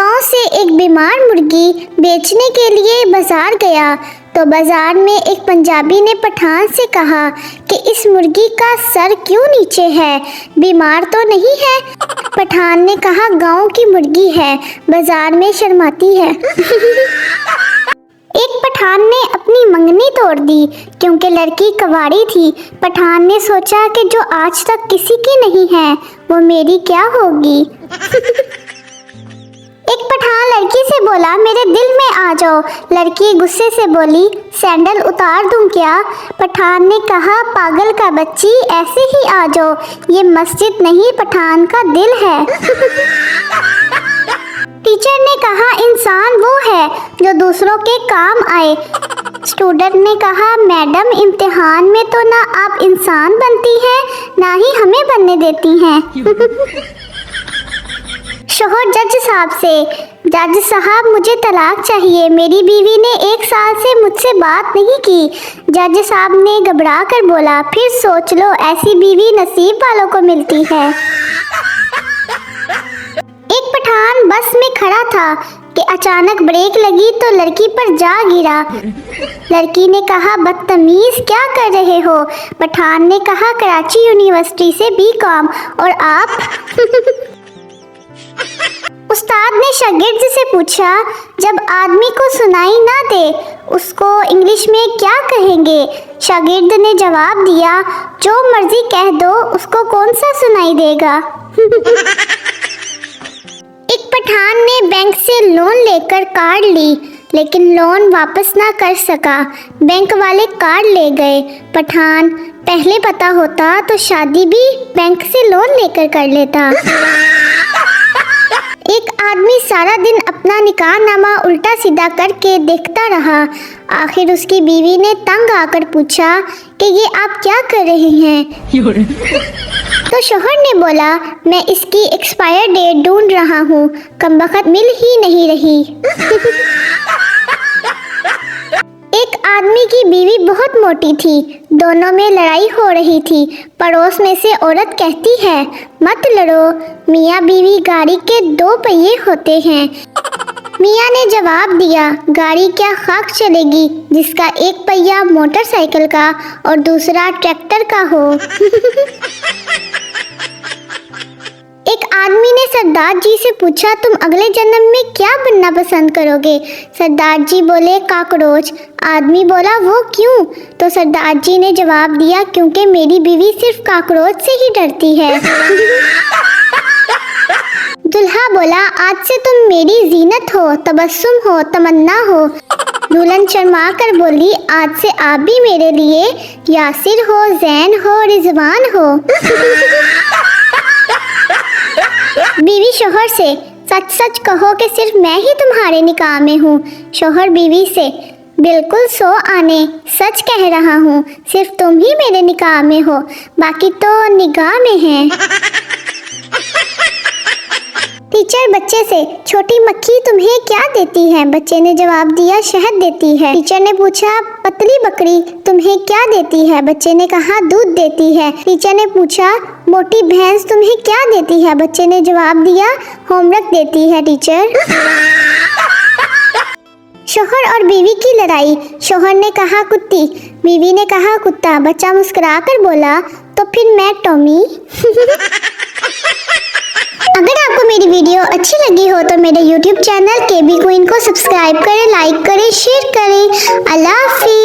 गांव से एक बीमार मुर्गी बेचने के लिए बाजार गया तो बाजार में एक पंजाबी ने पठान से कहा कि इस मुर्गी का सर क्यों नीचे है, बीमार तो नहीं है। पठान ने कहा गांव की मुर्गी है, बाजार में शर्माती है। एक पठान ने अपनी मंगनी तोड़ दी क्योंकि लड़की कवाड़ी थी। पठान ने सोचा कि जो आज तक किसी की नहीं है वो मेरी क्या होगी। एक पठान लड़की से बोला मेरे दिल में आ जाओ। लड़की गुस्से से बोली सैंडल उतार दूं क्या। पठान ने कहा पागल का बच्ची, ऐसे ही आ जाओ, ये मस्जिद नहीं पठान का दिल है। टीचर ने कहा इंसान वो है जो दूसरों के काम आए। स्टूडेंट ने कहा मैडम इम्तिहान में तो ना आप इंसान बनती हैं ना ही हमें बनने देती हैं। शोहर जज साहब से, जज साहब मुझे तलाक चाहिए, मेरी बीवी ने 1 साल से मुझसे बात नहीं की। जज साहब ने घबरा कर बोला फिर सोच लो, ऐसी बीवी नसीब वालों को मिलती है। एक पठान बस में खड़ा था कि अचानक ब्रेक लगी तो लड़की पर जा गिरा। लड़की ने कहा बदतमीज क्या कर रहे हो। पठान ने कहा कराची यूनिवर्सिटी से बीकॉम, और आप। उस्ताद ने शागिर्द से पूछा जब आदमी को सुनाई ना दे उसको इंग्लिश में क्या कहेंगे। शागिर्द ने जवाब दिया जो मर्जी कह दो, उसको कौन सा सुनाई देगा। एक पठान ने बैंक से लोन लेकर कार ली लेकिन लोन वापस ना कर सका। बैंक वाले कार ले गए। पठान पहले पता होता तो शादी भी बैंक से लोन लेकर कर लेता। एक आदमी सारा दिन अपना निकाहनामा उल्टा सीधा करके देखता रहा। आखिर उसकी बीवी ने तंग आकर पूछा कि ये आप क्या कर रहे हैं। तो शोहर ने बोला मैं इसकी एक्सपायर डेट ढूंढ रहा हूँ, कमबख्त मिल ही नहीं रही। एक आदमी की बीवी बहुत मोटी थी, दोनों में लड़ाई हो रही थी। पड़ोस में से औरत कहती है मत लड़ो, मियाँ बीवी गाड़ी के 2 पहिए होते हैं। मियाँ ने जवाब दिया गाड़ी क्या खाक चलेगी जिसका एक पहिया मोटरसाइकिल का और दूसरा ट्रैक्टर का हो। एक आदमी ने सरदार जी से पूछा तुम अगले जन्म में क्या बनना पसंद करोगे। सरदार जी बोले काकरोच। आदमी बोला वो क्यों। तो सरदार जी ने जवाब दिया क्योंकि मेरी बीवी सिर्फ काकरोच से ही डरती है। दुल्हा बोला आज से तुम मेरी जीनत हो, तबस्सुम हो, तमन्ना हो। दुल्हन शर्मा कर बोली आज से आप भी मेरे लिए यासिर हो, जैन हो, रिजवान हो। बीवी शोहर से सच सच कहो कि सिर्फ मैं ही तुम्हारे निकाह में हूँ। शोहर बीवी से बिल्कुल 100 आने, सच कह रहा हूँ, सिर्फ तुम ही मेरे निकाह में हो, बाकी तो निगाह में हैं। टीचर बच्चे से छोटी मक्खी तुम्हें क्या देती है। बच्चे ने जवाब दिया शहद देती है। टीचर ने पूछा पतली बकरी तुम्हें क्या देती है। बच्चे ने कहा दूध देती है। टीचर ने पूछा मोटी भैंस तुम्हें क्या देती है। बच्चे ने जवाब दिया होमवर्क देती है टीचर। शोहर और बीवी की लड़ाई। शोहर ने कहा कुत्ती, बीवी ने कहा कुत्ता। बच्चा मुस्कुराकर बोला तो फिर मैं टॉमी। अगर आपको मेरी वीडियो अच्छी लगी हो तो मेरे YouTube चैनल KB Queen को सब्सक्राइब करें, लाइक करें, शेयर करें। अल्लाह हाफिज़।